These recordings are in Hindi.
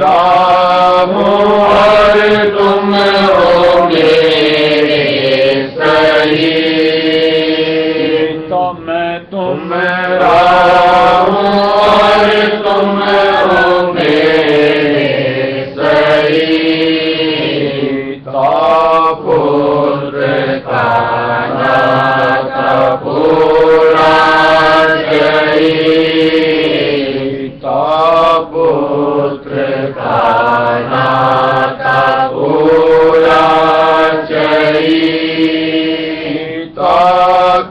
राहूं और तुम हो मेरे सही, तो मैं तुम राहूं और तुम हो मेरे सही, पुत्र का नाता पूरा सही, पुत्र का नाता पूरा सही,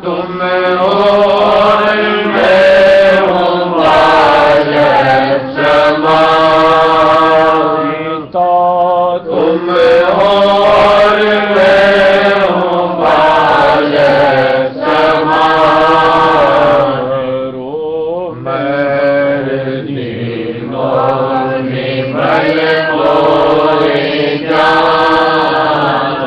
तुम हो और मैं हूँ बालक समान, तुम हो और मैं हूँ बालक समान, मेरे दिनों निर्मल मोहे जान,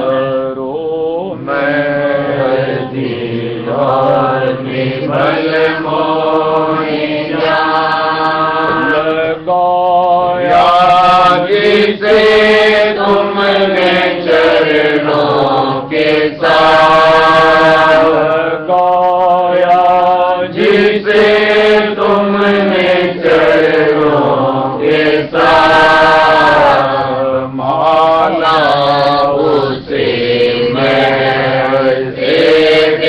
मेरे दिनों निर्मल मोहे जान, लगाया जिसे तुमने चरणों के साथ, लगाया जिसे तुमने चरणों के साथ, माला उसे मैं देख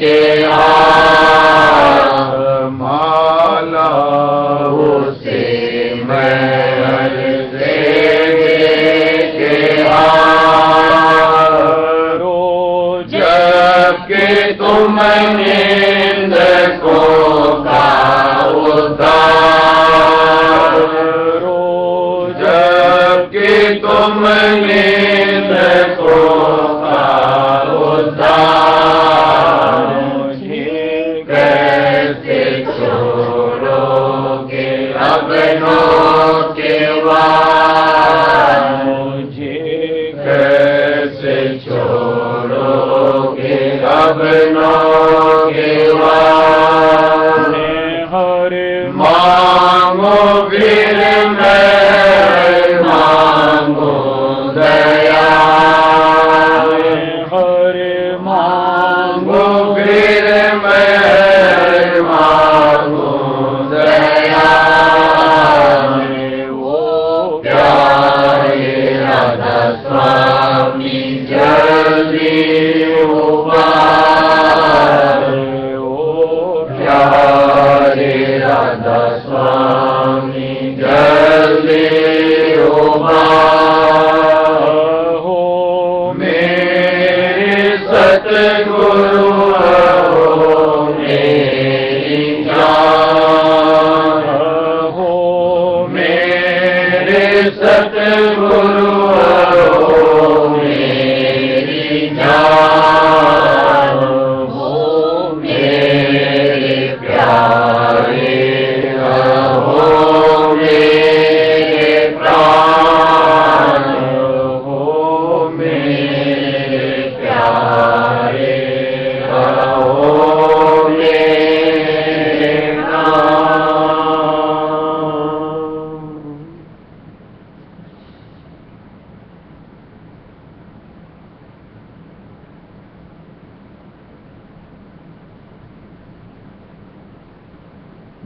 के माला उसे मैं देख के जबकि तुमने निंदकों का उद्धार, जबकि तुमने निंदकों का उद्धार, कैसे छोड़ोगे अपनों के वार, कैसे छोड़ोगे अपनों के वार, मांगो फिर मैं मांगो दया, मांगो फिर मैं मांगो दया, वो प्यारे राधा स्वामी जल्दी उबार, प्यारे राधा स्वामी जल्दी उबार, हो मेरे सतगुरु हो मेरी जान, हो मेरे सतगुरु हो मेरी जान, हो मेरे प्यारे हो मेरे प्राण, हो मेरे प्यारे हो मेरे प्राण।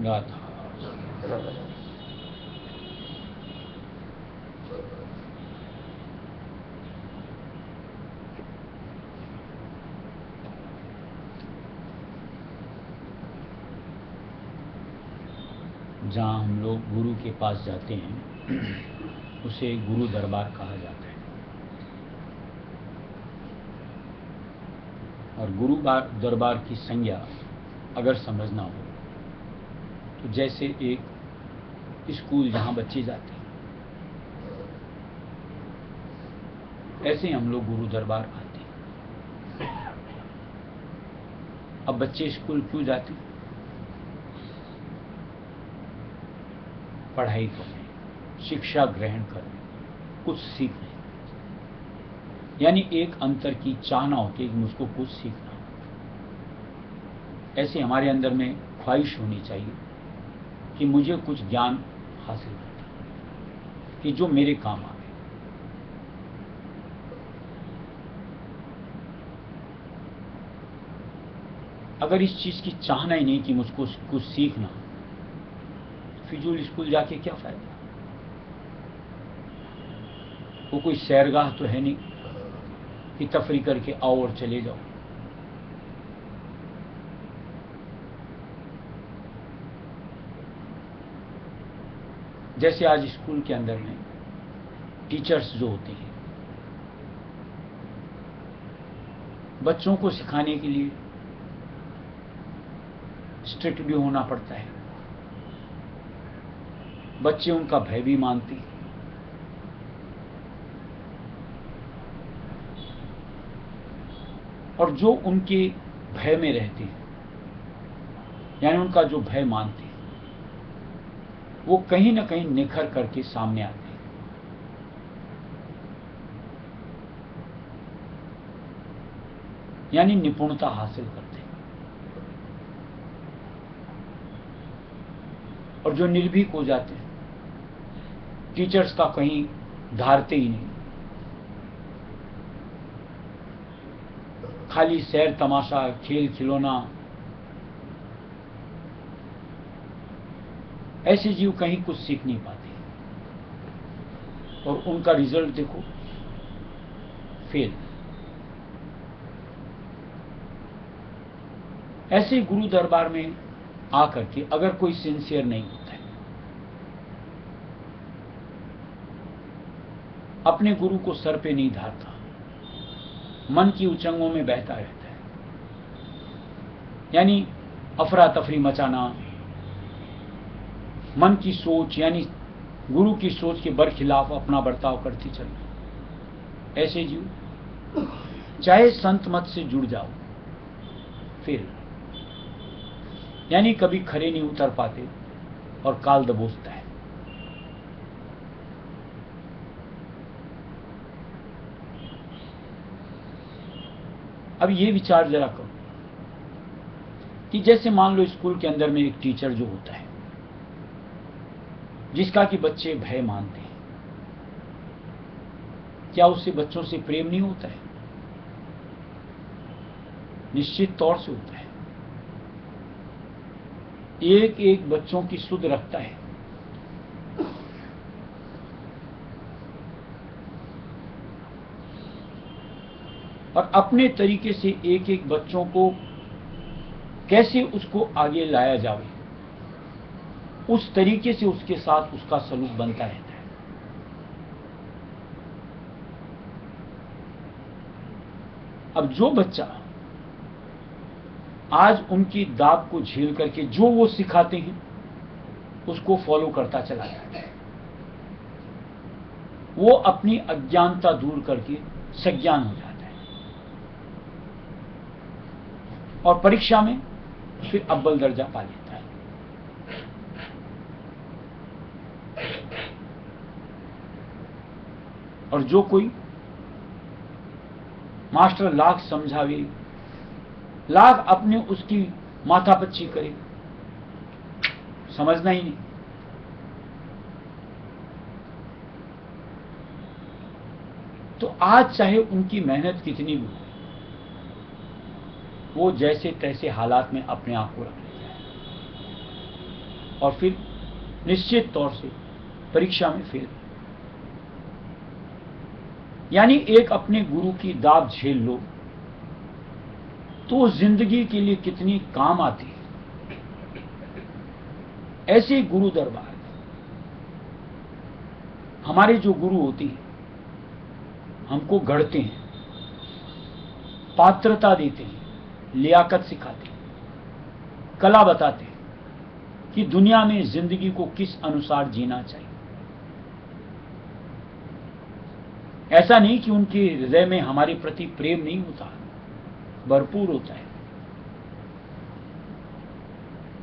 गाथा जहाँ हम लोग गुरु के पास जाते हैं उसे गुरु दरबार कहा जाता है। और गुरु दरबार की संज्ञा अगर समझना हो तो जैसे एक स्कूल जहाँ बच्चे जाते हैं, ऐसे हम लोग गुरु दरबार आते हैं। अब बच्चे स्कूल क्यों जाते हैं? पढ़ाई करने, शिक्षा ग्रहण करने, कुछ सीखने, यानी एक अंतर की चाहना होती है कि मुझको कुछ सीखना। ऐसे हमारे अंदर में ख्वाहिश होनी चाहिए कि मुझे कुछ ज्ञान हासिल करना। कि जो मेरे काम आए। अगर इस चीज की चाहना ही नहीं कि मुझको कुछ सीखना, फिजूल स्कूल जाके क्या फायदा। वो कोई सैरगाह तो है नहीं कि तफरी करके आओ और चले जाओ। जैसे आज स्कूल के अंदर में टीचर्स जो होते हैं, बच्चों को सिखाने के लिए स्ट्रिक्ट भी होना पड़ता है। बच्चे उनका भय भी मानते हैं। और जो उनके भय में रहते हैं, यानी उनका जो भय मानते हैं, वो कहीं ना कहीं निखर करके सामने आते हैं। यानी निपुणता हासिल करते हैं। और जो निर्भीक हो जाते हैं, टीचर्स का कहीं धारते ही नहीं, खाली सैर तमाशा, खेल खिलौना, ऐसे जीव कहीं कुछ सीख नहीं पाते। और उनका रिजल्ट देखो, फेल। ऐसे गुरु दरबार में आकर के अगर कोई सिंसियर नहीं होता है, अपने गुरु को सर पे नहीं धारता, मन की उचंगों में बहता रहता है, यानी अफरा तफरी मचाना, मन की सोच यानी गुरु की सोच के बरखिलाफ अपना बर्ताव करते चलना, ऐसे जीव चाहे संत मत से जुड़ जाओ, फिर यानी कभी खरे नहीं उतर पाते और काल दबोचता है। अब ये विचार जरा करो कि जैसे मान लो स्कूल के अंदर में एक टीचर जो होता है, जिसका कि बच्चे भय मानते हैं, क्या उससे बच्चों से प्रेम नहीं होता है? निश्चित तौर से होता है। एक एक बच्चों की सुध रखता है। और अपने तरीके से एक एक बच्चों को कैसे उसको आगे लाया जाए, उस तरीके से उसके साथ उसका सलूक बनता रहता है। अब जो बच्चा आज उनकी दाब को झेल करके जो वो सिखाते हैं उसको फॉलो करता चला जाता है, वो अपनी अज्ञानता दूर करके सज्ञान हो जाता है और परीक्षा में फिर अव्वल दर्जा पा लेता है। और जो कोई मास्टर लाख समझावे, लाख अपने उसकी माथापच्ची करे, समझना ही नहीं। तो आज चाहे उनकी मेहनत कितनी भी हो, वो जैसे तैसे हालात में अपने आप को रख लेता है और फिर निश्चित तौर से परीक्षा में फेल। यानी एक अपने गुरु की दाब झेल लो तो जिंदगी के लिए कितनी काम आती है। ऐसे गुरु दरबार, हमारे जो गुरु होते हैं हमको गढ़ते हैं, पात्रता देते हैं, लियाकत सिखाते हैं, कला बताते हैं कि दुनिया में जिंदगी को किस अनुसार जीना चाहिए। ऐसा नहीं कि उनके हृदय में हमारे प्रति प्रेम नहीं होता, भरपूर होता है,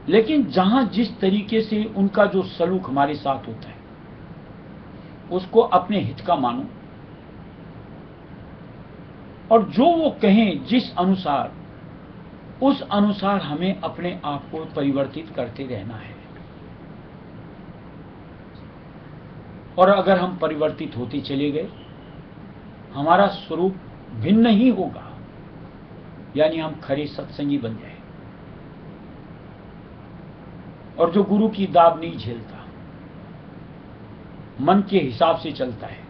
लेकिन जहां जिस तरीके से उनका जो सलूक हमारे साथ होता है उसको अपने हित का मानो और जो वो कहें जिस अनुसार, उस अनुसार हमें अपने आप को परिवर्तित करते रहना है। और अगर हम परिवर्तित होते चले गए, हमारा स्वरूप भिन्न ही होगा, यानी हम खरे सत्संगी बन जाए। और जो गुरु की दाब नहीं झेलता, मन के हिसाब से चलता है,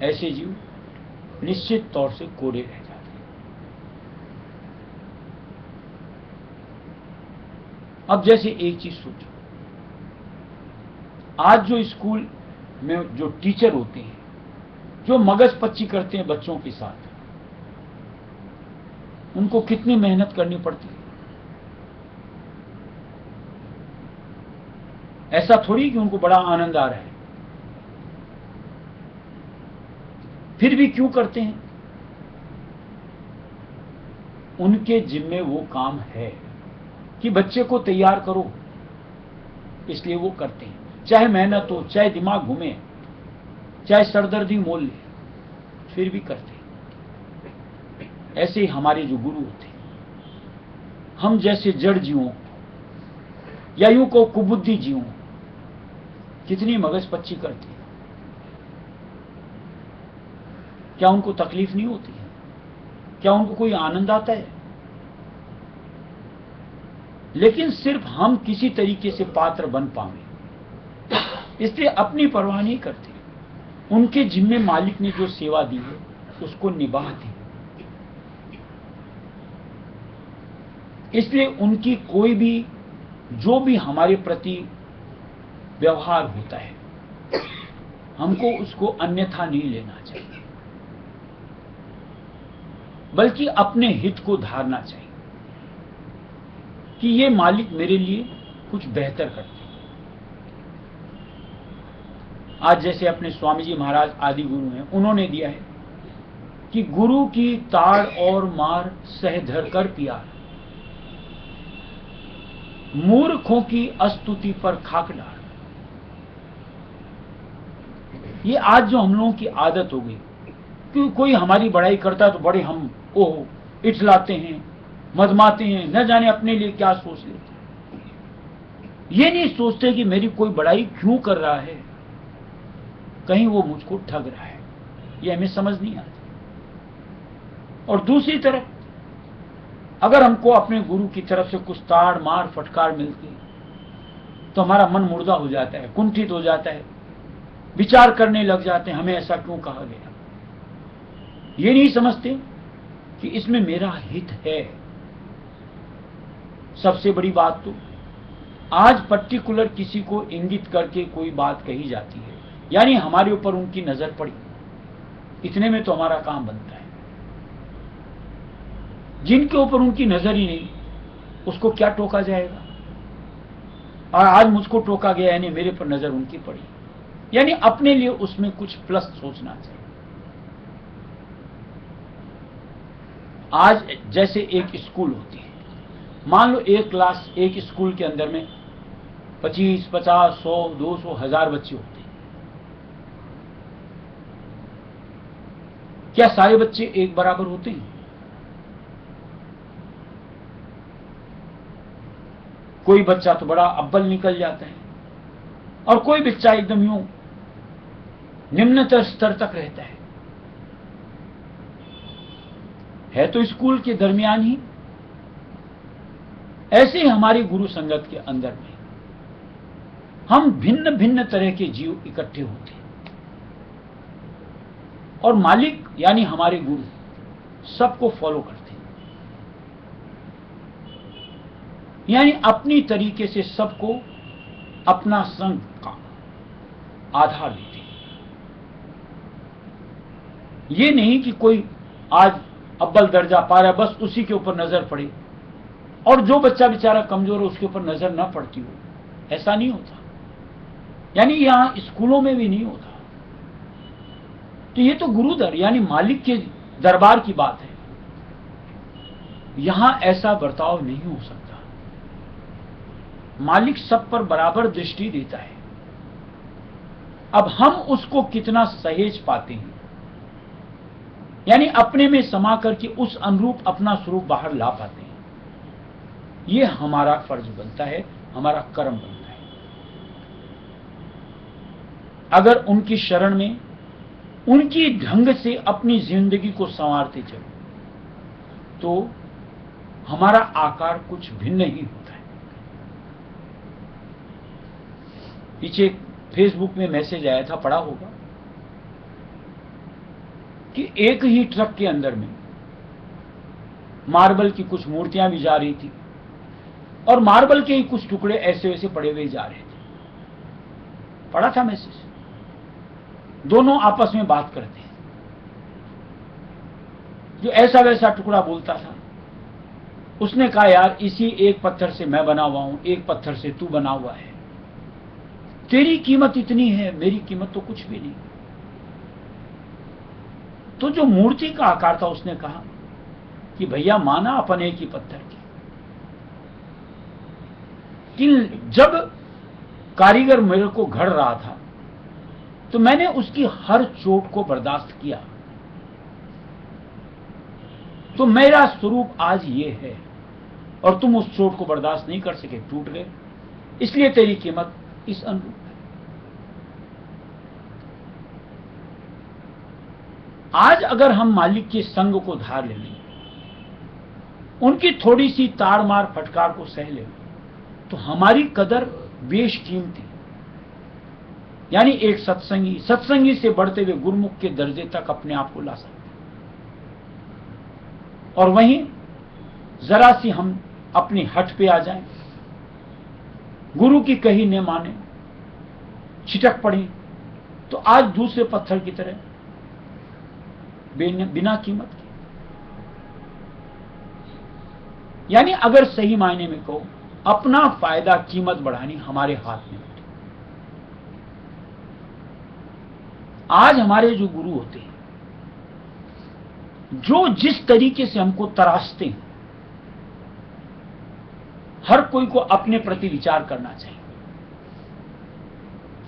ऐसे जीव निश्चित तौर से कोरे रह जाते हैं। अब जैसे एक चीज सोचो, आज जो स्कूल में जो टीचर होते हैं, जो मगज पच्ची करते हैं बच्चों के साथ, उनको कितनी मेहनत करनी पड़ती है। ऐसा थोड़ी कि उनको बड़ा आनंद आ रहा है, फिर भी क्यों करते हैं? उनके जिम्मे वो काम है कि बच्चे को तैयार करो, इसलिए वो करते हैं। चाहे मेहनत हो, चाहे दिमाग घूमे, चाहे सरदर्दी मोल ले, फिर भी करते हैं। ऐसे ही हमारे जो गुरु होते हैं, हम जैसे जड़ जीवों या यूं को कुबुद्धि जीवों कितनी मगज पच्ची करते हैं। क्या उनको तकलीफ नहीं होती है? क्या उनको कोई आनंद आता है? लेकिन सिर्फ हम किसी तरीके से पात्र बन पाए, इसलिए अपनी परवाह नहीं करते। उनके जिम्मे मालिक ने जो सेवा दी है उसको निभाते हैं। इसलिए उनकी कोई भी जो भी हमारे प्रति व्यवहार होता है, हमको उसको अन्यथा नहीं लेना चाहिए, बल्कि अपने हित को धारना चाहिए कि ये मालिक मेरे लिए कुछ बेहतर करते हैं। आज जैसे अपने स्वामी जी महाराज आदि गुरु हैं, उन्होंने दिया है कि गुरु की ताड़ और मार सह धर कर प्यार, मूर्खों की स्तुति पर खाक डाल। ये आज जो हम लोगों की आदत हो गई कि कोई हमारी बड़ाई करता है तो बड़े हम ओह इठलाते हैं, मधमाते हैं, न जाने अपने लिए क्या सोच लेते हैं। ये नहीं सोचते कि मेरी कोई बड़ाई क्यों कर रहा है, कहीं वो मुझको ठग रहा है, ये हमें समझ नहीं आती। और दूसरी तरफ अगर हमको अपने गुरु की तरफ से कुछ ताड़ मार फटकार मिलती है तो हमारा मन मुर्दा हो जाता है, कुंठित हो जाता है, विचार करने लग जाते हैं हमें ऐसा क्यों कहा गया। ये नहीं समझते कि इसमें मेरा हित है। सबसे बड़ी बात तो आज पर्टिकुलर किसी को इंगित करके कोई बात कही जाती है, यानी हमारे ऊपर उनकी नजर पड़ी, इतने में तो हमारा काम बनता है। जिनके ऊपर उनकी नजर ही नहीं, उसको क्या टोका जाएगा। और आज मुझको टोका गया, यानी मेरे पर नजर उनकी पड़ी, यानी अपने लिए उसमें कुछ प्लस सोचना चाहिए। आज जैसे एक स्कूल होती है, मान लो एक क्लास, एक स्कूल के अंदर में 25, 50, 100, 200, 1000 बच्चे होते हैं। क्या सारे बच्चे एक बराबर होते हैं? कोई बच्चा तो बड़ा अव्वल निकल जाता है और कोई बच्चा एकदम यूं निम्नतर स्तर तक रहता है तो स्कूल के दरमियान ही। ऐसे ही हमारी गुरु संगत के अंदर में हम भिन्न भिन्न तरह के जीव इकट्ठे होते हैं और मालिक यानी हमारे गुरु सबको फॉलो करते हैं, यानी अपनी तरीके से सबको अपना संग का आधार देते हैं। ये नहीं कि कोई आज अव्वल दर्जा पा रहा है बस उसी के ऊपर नजर पड़े और जो बच्चा बेचारा कमजोर है उसके ऊपर नजर ना पड़ती हो, ऐसा नहीं होता। यानी यहां स्कूलों में भी नहीं होता। तो ये तो गुरुदर यानी मालिक के दरबार की बात है, यहां ऐसा बर्ताव नहीं हो सकता। मालिक सब पर बराबर दृष्टि देता है। अब हम उसको कितना सहेज पाते हैं, यानी अपने में समा करके उस अनुरूप अपना स्वरूप बाहर ला पाते हैं, ये हमारा फर्ज बनता है, हमारा कर्म बनता है। अगर उनकी शरण में उनकी ढंग से अपनी जिंदगी को संवारते चलो तो हमारा आकार कुछ भिन्न ही होता है। पीछे फेसबुक में मैसेज आया था, पढ़ा होगा, कि एक ही ट्रक के अंदर में मार्बल की कुछ मूर्तियां भी जा रही थी और मार्बल के ही कुछ टुकड़े ऐसे वैसे पड़े हुए जा रहे थे। पढ़ा था मैसेज। दोनों आपस में बात करते हैं। जो ऐसा वैसा टुकड़ा बोलता था, उसने कहा यार इसी एक पत्थर से मैं बना हुआ हूं, एक पत्थर से तू बना हुआ है, तेरी कीमत इतनी है, मेरी कीमत तो कुछ भी नहीं। तो जो मूर्ति का आकार था उसने कहा कि भैया माना अपन एक ही पत्थर की, कि जब कारीगर मेरे को घड़ रहा था तो मैंने उसकी हर चोट को बर्दाश्त किया, तो मेरा स्वरूप आज ये है और तुम उस चोट को बर्दाश्त नहीं कर सके, टूट गए, इसलिए तेरी कीमत इस अनुरूप है। आज अगर हम मालिक के संग को धार ले लें, उनकी थोड़ी सी ताड़ मार फटकार को सह लें, तो हमारी कदर बेशकीमती, यानी एक सत्संगी से बढ़ते हुए गुरुमुख के दर्जे तक अपने आप को ला सकते। और वहीं जरा सी हम अपनी हट पे आ जाएं, गुरु की कही न माने, छिटक पड़े, तो आज दूसरे पत्थर की तरह बिना कीमत के, यानी अगर सही मायने में कहो, अपना फायदा कीमत बढ़ानी हमारे हाथ में होती। आज हमारे जो गुरु होते हैं, जो जिस तरीके से हमको तराशते हैं, हर कोई को अपने प्रति विचार करना चाहिए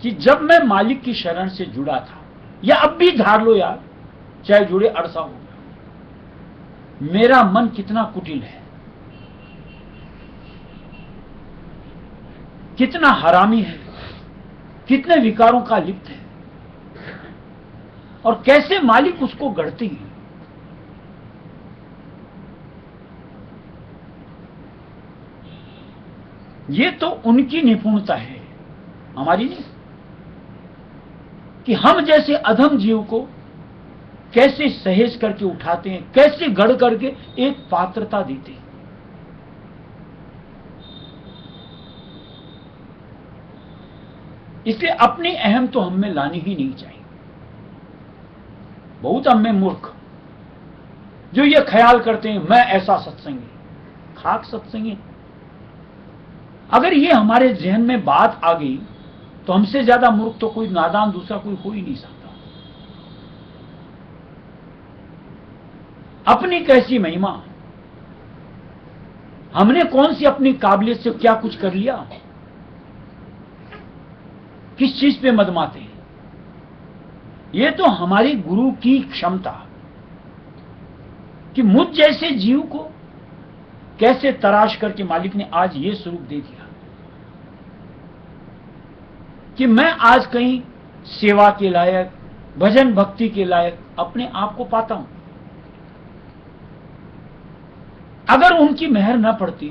कि जब मैं मालिक की शरण से जुड़ा था, या अब भी धार लो यार, चाहे जुड़े अरसा हो गया, मेरा मन कितना कुटिल है, कितना हरामी है, कितने विकारों का लिप्त है, और कैसे मालिक उसको गढ़ती है। ये तो उनकी निपुणता है, हमारी नहीं, कि हम जैसे अधम जीव को कैसे सहेज करके उठाते हैं, कैसे गढ़ करके एक पात्रता देते हैं। इसलिए अपनी अहम तो हम में लानी ही नहीं चाहिए। बहुत हम में मूर्ख जो ये ख्याल करते हैं मैं ऐसा सत्संगी, खाक सत्संगी। अगर ये हमारे जहन में बात आ गई तो हमसे ज्यादा मूर्ख तो कोई नादान दूसरा कोई हो ही नहीं सकता। अपनी कैसी महिमा, हमने कौन सी अपनी काबिलियत से क्या कुछ कर लिया, किस चीज पे मदमाते हैं। ये तो हमारी गुरु की क्षमता कि मुझ जैसे जीव को कैसे तराश करके मालिक ने आज ये स्वरूप दे दिया कि मैं आज कहीं सेवा के लायक, भजन भक्ति के लायक अपने आप को पाता हूं। अगर उनकी मेहर न पड़ती,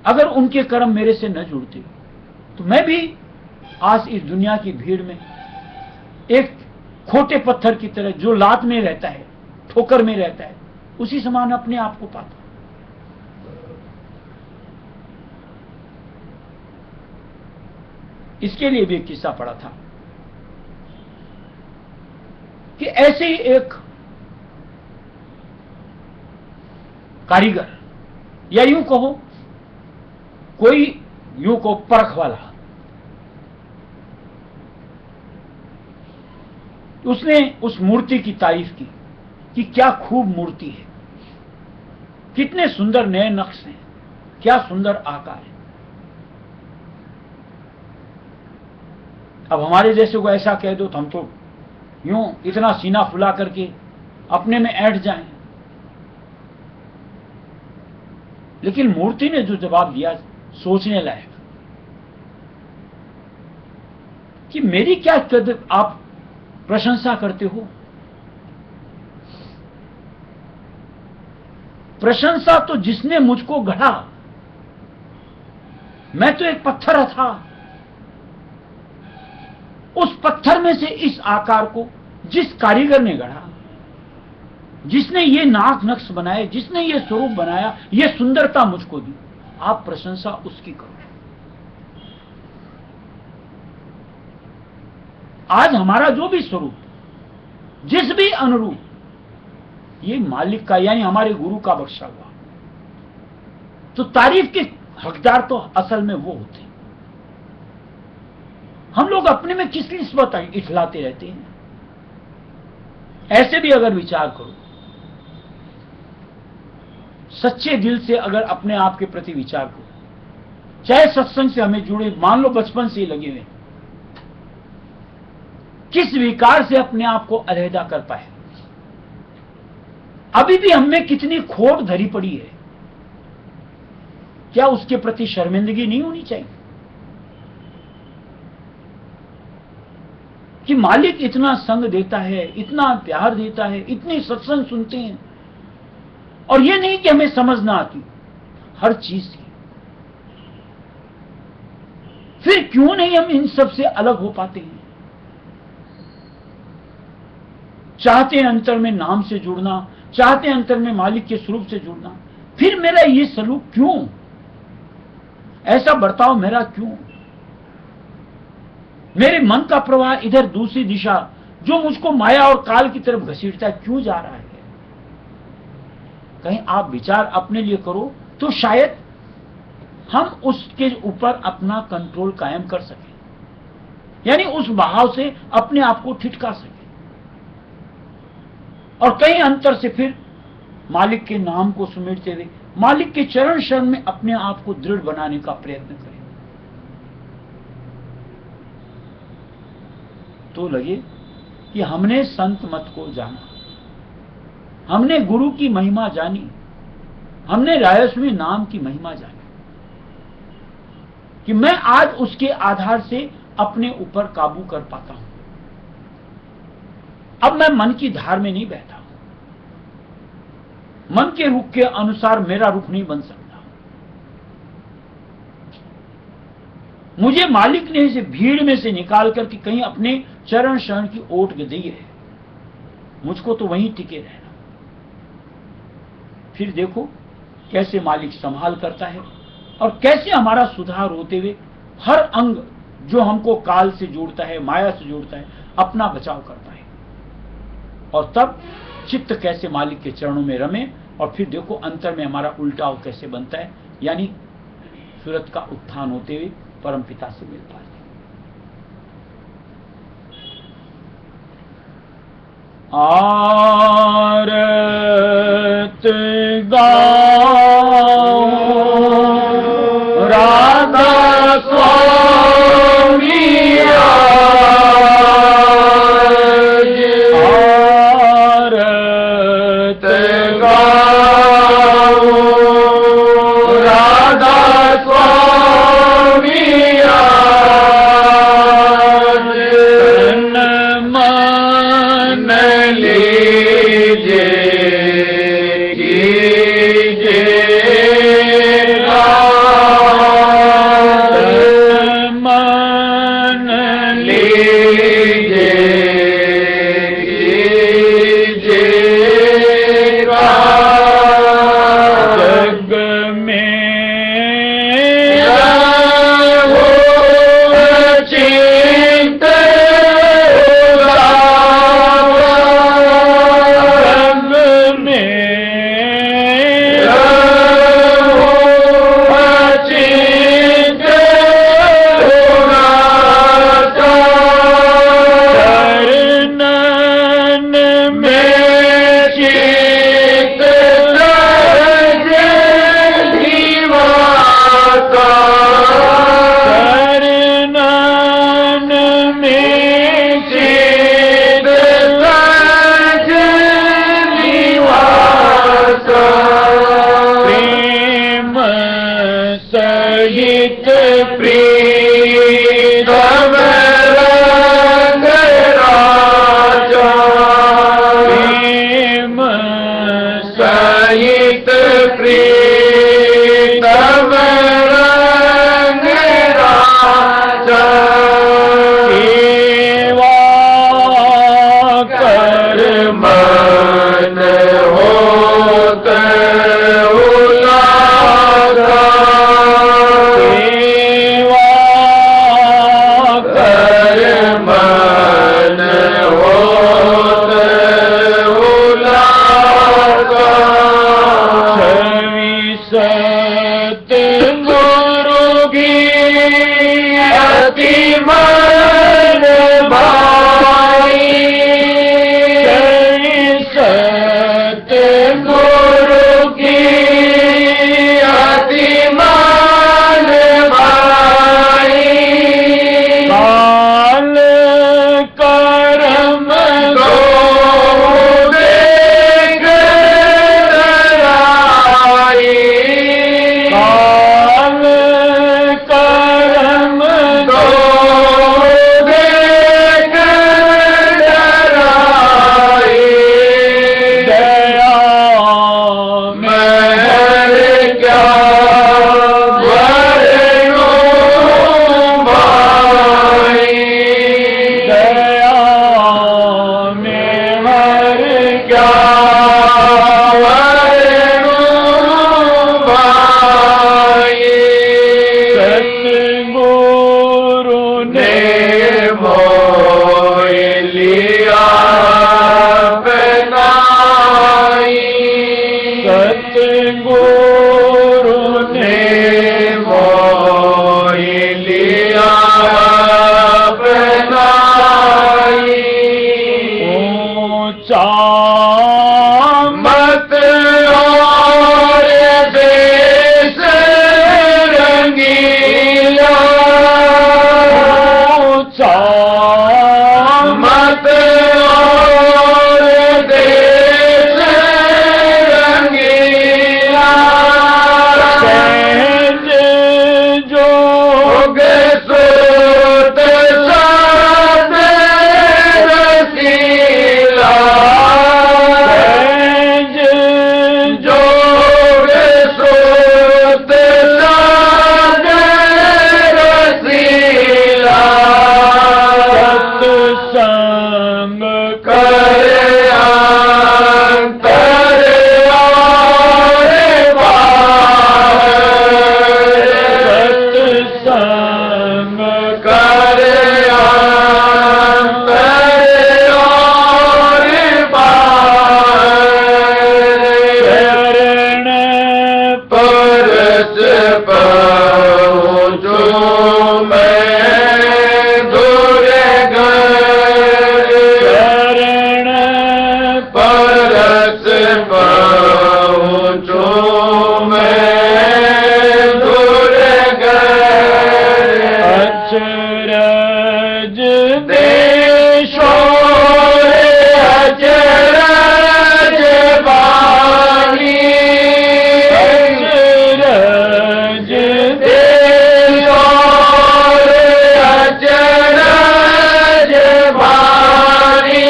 अगर उनके कर्म मेरे से न जुड़ते, तो मैं भी आज इस दुनिया की भीड़ में एक खोटे पत्थर की तरह जो लात में रहता है, ठोकर में रहता है, उसी समान अपने आप को पाता। इसके लिए भी एक किस्सा पढ़ा था कि ऐसे ही एक कारीगर, या यूं कहो कोई यूं को परख वाला, उसने उस मूर्ति की तारीफ की कि क्या खूब मूर्ति है, कितने सुंदर नए नक्श हैं, क्या सुंदर आकार है। अब हमारे जैसे को ऐसा कह दो तो हम तो यूं इतना सीना फुला करके अपने में ऐंठ जाएं। लेकिन मूर्ति ने जो जवाब दिया सोचने लायक कि मेरी क्या आप प्रशंसा करते हो? प्रशंसा तो जिसने मुझको गढ़ा, मैं तो एक पत्थर था। उस पत्थर में से इस आकार को जिस कारीगर ने गढ़ा, जिसने ये नाक नक्श बनाए, जिसने ये स्वरूप बनाया, ये सुंदरता मुझको दी, आप प्रशंसा उसकी करो। आज हमारा जो भी स्वरूप, जिस भी अनुरूप, ये मालिक का यानी हमारे गुरु का बख्शा हुआ, तो तारीफ के हकदार तो असल में वो होते हैं। हम लोग अपने में किस निस्बत इठलाते रहते हैं। ऐसे भी अगर विचार करो, सच्चे दिल से अगर अपने आप के प्रति विचार करो, चाहे सत्संग से हमें जुड़े, मान लो बचपन से ही लगे हुए, किस विकार से अपने आप को अलहदा कर पाए? अभी भी हमें कितनी खोट धरी पड़ी है। क्या उसके प्रति शर्मिंदगी नहीं होनी चाहिए कि मालिक इतना संग देता है, इतना प्यार देता है, इतनी सत्संग सुनते हैं, और यह नहीं कि हमें समझ ना आती हर चीज की। फिर क्यों नहीं हम इन सब से अलग हो पाते हैं? चाहते हैं अंतर में नाम से जुड़ना, चाहते हैं अंतर में मालिक के स्वरूप से जुड़ना, फिर मेरा ये सलूक क्यों, ऐसा बर्ताव मेरा क्यों? मेरे मन का प्रवाह इधर दूसरी दिशा जो मुझको माया और काल की तरफ घसीटता है, क्यों जा रहा है? कहीं आप विचार अपने लिए करो तो शायद हम उसके ऊपर अपना कंट्रोल कायम कर सकें, यानी उस बहाव से अपने आप को ठिठका सकें, और कहीं अंतर से फिर मालिक के नाम को समेटते हुए मालिक के चरण शरण में अपने आप को दृढ़ बनाने का प्रयत्न करें। तो लगे कि हमने संत मत को जाना, हमने गुरु की महिमा जानी, हमने रायस्वी नाम की महिमा जानी, कि मैं आज उसके आधार से अपने ऊपर काबू कर पाता हूं। अब मैं मन की धार में नहीं बैठा हूं, मन के रुख के अनुसार मेरा रुख नहीं बन सकता। मुझे मालिक ने इसे भीड़ में से निकाल करके कहीं अपने चरण शरण की ओट दी है, मुझको तो वहीं टिके रहना। फिर देखो कैसे मालिक संभाल करता है और कैसे हमारा सुधार होते हुए हर अंग जो हमको काल से जोड़ता है, माया से जोड़ता है, अपना बचाव करता है। और तब चित्त कैसे मालिक के चरणों में रमे, और फिर देखो अंतर में हमारा उल्टाव कैसे बनता है, यानी सूरत का उत्थान होते हुए परम पिता से मिल पाते। आरत गाओ राधा स्वामी आरत गाओ राधा स्वामी गया में हर क्या सतगुरु ने मोह लिया बनाई, सतगुरु ने मोह लिया बनाई। ऊंचा मत और देश रंगीला, ऊंचा मत और देश रंगीला। सहज जोग सुत साध रसीला, सहज जोग सुत साध रसीला। सत्संग करे अंतर और बाहर, सत्संग करे अंतर और बाहर। शरण परस पहुँचो मैं दूर गए, शरण परस पहुँचो मैं दूर गए। अचरज देशों अचरज बानी, अचरज देशों अचरज बानी।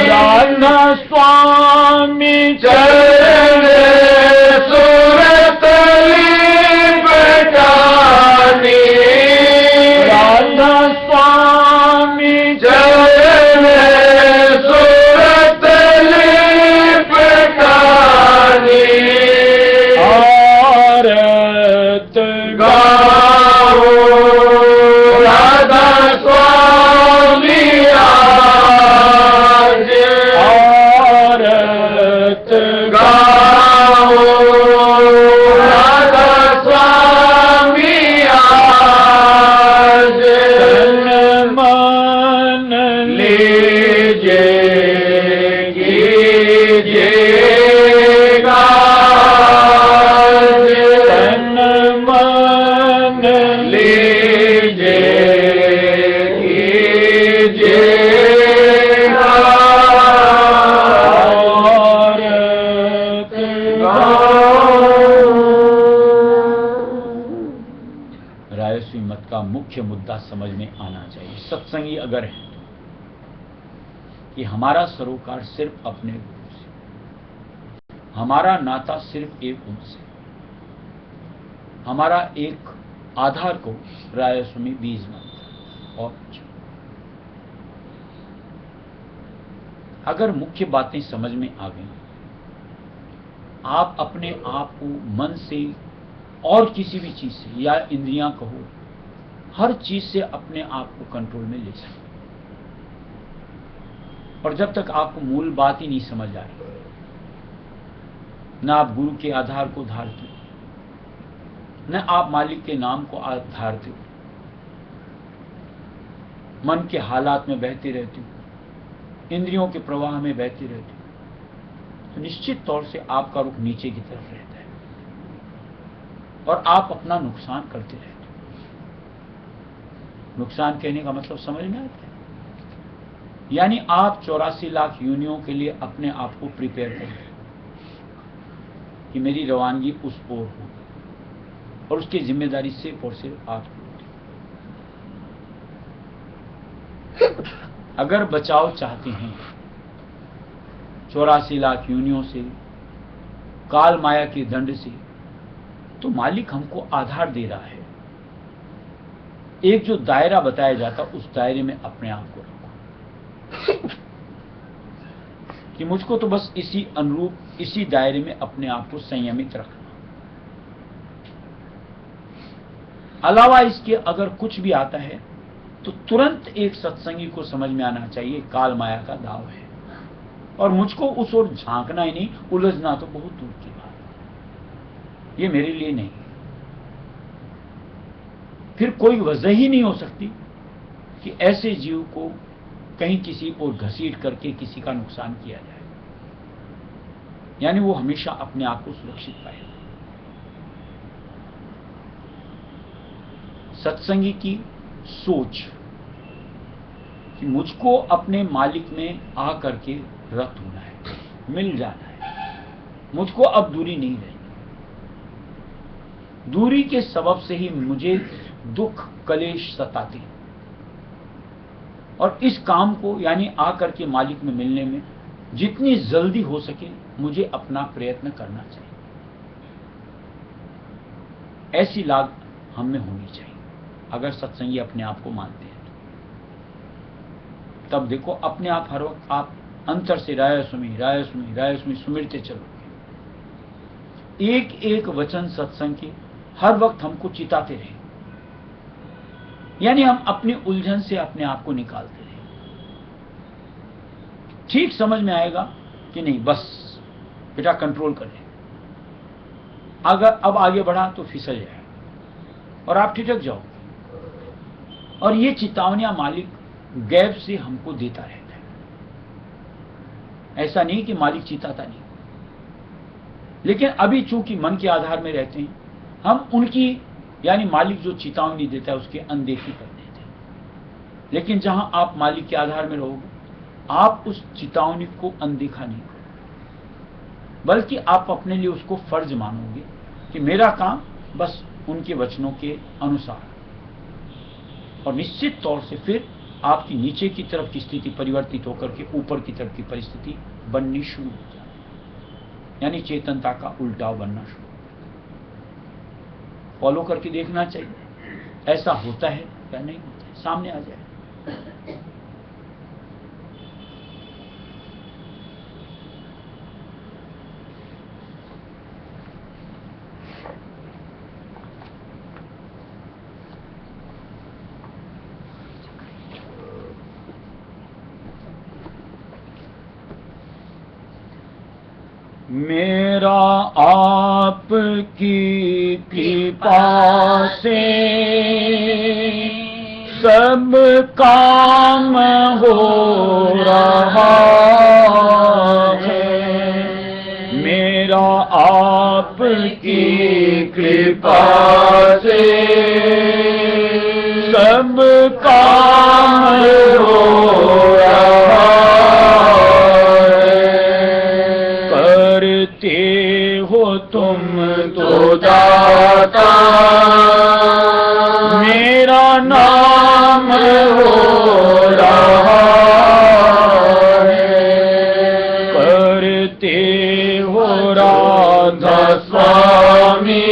राधा स्वामी चरण सूरत लिपटानी, राधा स्वामी चरण सूरत लिपटानी। आरत गाओ राधा स्वामी आज, आरत गाओ राधा स्वामी आज। तन मन लीजे कीजिएगा, तन मन लीजे कीजिएगा। आरत रायस्वी मत का मुख्य मुद्दा समझ में आना चाहिए। सत्संगी अगर है कि हमारा सरोकार सिर्फ अपने गुरु से, हमारा नाता सिर्फ एक उनसे, हमारा एक आधार को रायस्वी बीज मंत्र और कुछ। अगर मुख्य बातें समझ में आ गई, आप अपने आप को मन से और किसी भी चीज से या इंद्रियां कहो, हर चीज से अपने आप को कंट्रोल में ले सकते। और जब तक आपको मूल बात ही नहीं समझ आ रही, न आप गुरु के आधार को धारते, न आप मालिक के नाम को धारते, मन के हालात में बहते रहते हो, इंद्रियों के प्रवाह में बहते रहते हो, तो निश्चित तौर से आपका रुख नीचे की तरफ रहता है और आप अपना नुकसान करते रहते हो। नुकसान कहने का मतलब समझ में आता है, यानी आप 84 लाख योनियों के लिए अपने आप को प्रिपेयर करें कि मेरी रवानगी उस ओर हो, और उसकी जिम्मेदारी सिर्फ और सिर्फ आप। अगर बचाव चाहते हैं 84 लाख योनियों से, काल माया के दंड से, तो मालिक हमको आधार दे रहा है। एक जो दायरा बताया जाता उस दायरे में अपने आप को रखो कि मुझको तो बस इसी अनुरूप, इसी दायरे में अपने आप को संयमित रखना। अलावा इसके अगर कुछ भी आता है तो तुरंत एक सत्संगी को समझ में आना चाहिए काल माया का दाव है, और मुझको उस ओर झांकना ही नहीं, उलझना तो बहुत दूर की बात है, ये मेरे लिए नहीं। फिर कोई वजह ही नहीं हो सकती कि ऐसे जीव को कहीं किसी ओर घसीट करके किसी का नुकसान किया जाए, यानी वो हमेशा अपने आप को सुरक्षित पाएगा। सत्संगी की सोच कि मुझको अपने मालिक में आ करके रत होना है, मिल जाना है, मुझको अब दूरी नहीं रहनी। दूरी के सबब से ही मुझे दुख कलेश सताते, और इस काम को यानी आकर के मालिक में मिलने में जितनी जल्दी हो सके मुझे अपना प्रयत्न करना चाहिए। ऐसी लाग हम में होनी चाहिए अगर सत्संगी अपने आप को मानते हैं तो। तब देखो अपने आप हर वक्त आप अंतर से राय सुमी राय सुमी राय सुमी सुमिरते चलोगे। एक एक वचन सत्संग के हर वक्त हमको चिताते रहे, यानी हम अपनी उलझन से अपने आप को निकालते रहे। ठीक समझ में आएगा कि नहीं बस बेटा कंट्रोल कर ले, अगर अब आगे बढ़ा तो फिसल जाएगा और आप ठिठक जाओगे। और ये चेतावनियां मालिक गैब से हमको देता रहता है। ऐसा नहीं कि मालिक चिताता नहीं, लेकिन अभी चूंकि मन के आधार में रहते हैं हम उनकी यानी मालिक जो चेतावनी देता है उसकी अनदेखी कर देते हैं। लेकिन जहां आप मालिक के आधार में रहोगे आप उस चेतावनी को अनदेखा नहीं करोगे, बल्कि आप अपने लिए उसको फर्ज मानोगे कि मेरा काम बस उनके वचनों के अनुसार। और निश्चित तौर से फिर आपकी नीचे की तरफ की स्थिति परिवर्तित होकर के ऊपर की तरफ की परिस्थिति बननी शुरू हो जाती है, यानी चेतनता का उल्टाव बनना शुरू। फॉलो करके देखना चाहिए ऐसा होता है या नहीं होता है, सामने आ जाए। मेरा आपकी कृपा से सब काम हो रहा है। मेरा आपकी कृपा से सब काम हो रहा हो। तुम तो दाता मेरा नाम हो रहा है। करते हो राधा स्वामी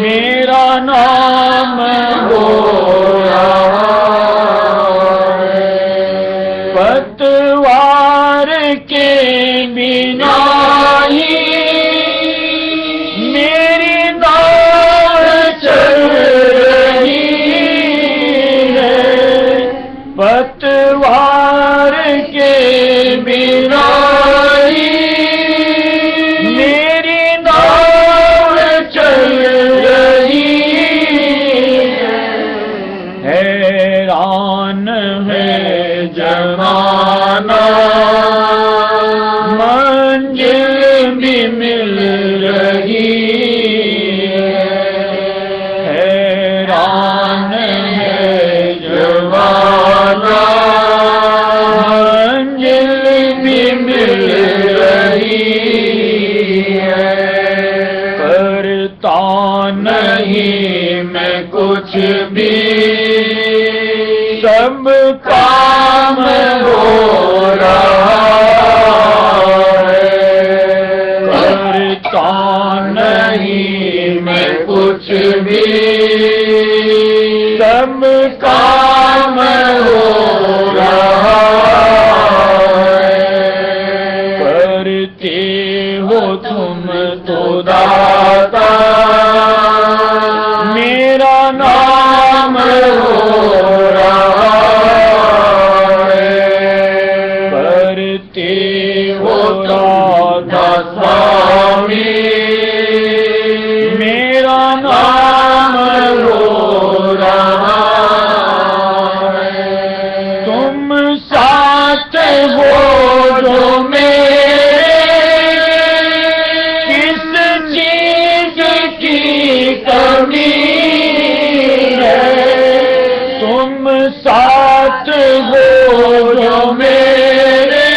मेरा नाम हो रहा है। पतवार के बिना पतवार के बिना मेरी नाव चल रही है। हैरान है जमाना मंजिल भी मिल रही है। हैरान है जमाना मंजिल भी मिल रही है। करता नहीं मैं कुछ भी सब काम हो रहा है। करता नहीं मैं कुछ भी हो जो मेरे,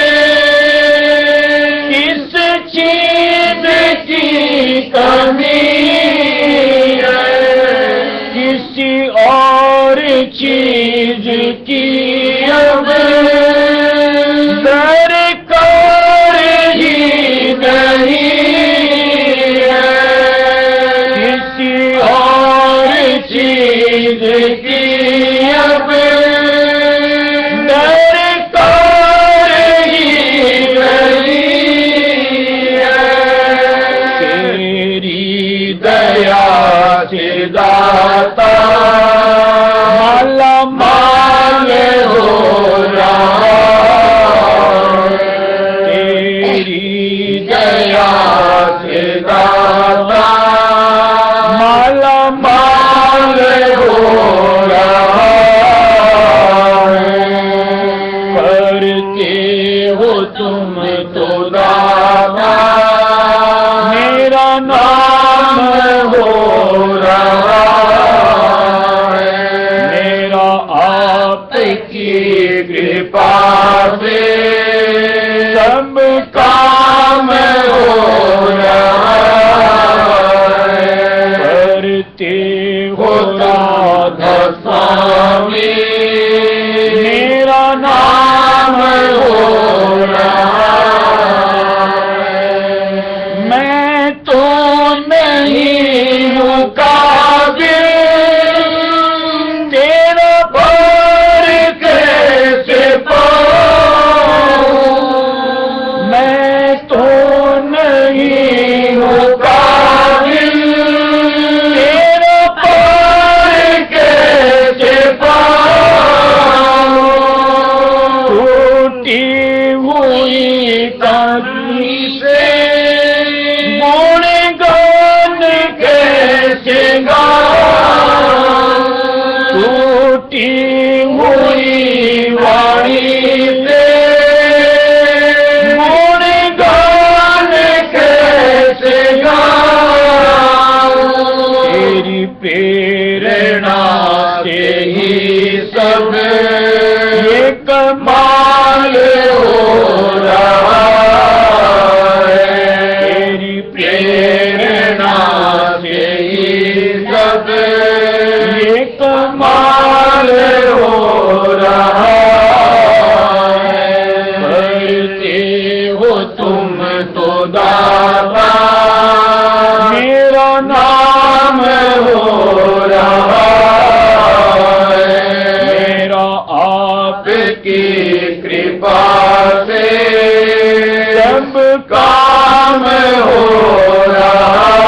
किस चीज की कमी है, किसी और चीज की अब दरकार ही नहीं है, किसी और चीज की अब दरकार ही नहीं है। तेरी दया से दाता माला माल हो रहा, तेरी दया से दाता माला माल हो रहा है। करते हो तुम तो दाता मेरा नाम हो रहा है, मेरा आपकी कृपा से सब काम हो रहा है। करते हो राधा स्वामी मेरा नाम हो रहा है। मैं तो नहीं हूँ काबिल तेरा पर कैसे पाऊं, मैं तो नहीं हूँ काबिल तेरा पर कैसे पाऊं, टूटी हुई कमी से गुणगान कैसे गाऊं, टूटी हुई वाणी से गुणगान कैसे गाऊं, तेरी प्रेरणा से ही सब ये कमाल हो रहा है, तेरी प्रेरणा से ही सब ये कमाल हो रहा है। करते हो तुम तो दाता मेरा नाम हो रहा है, मेरा आपकी कृपा से सब काम हो रहा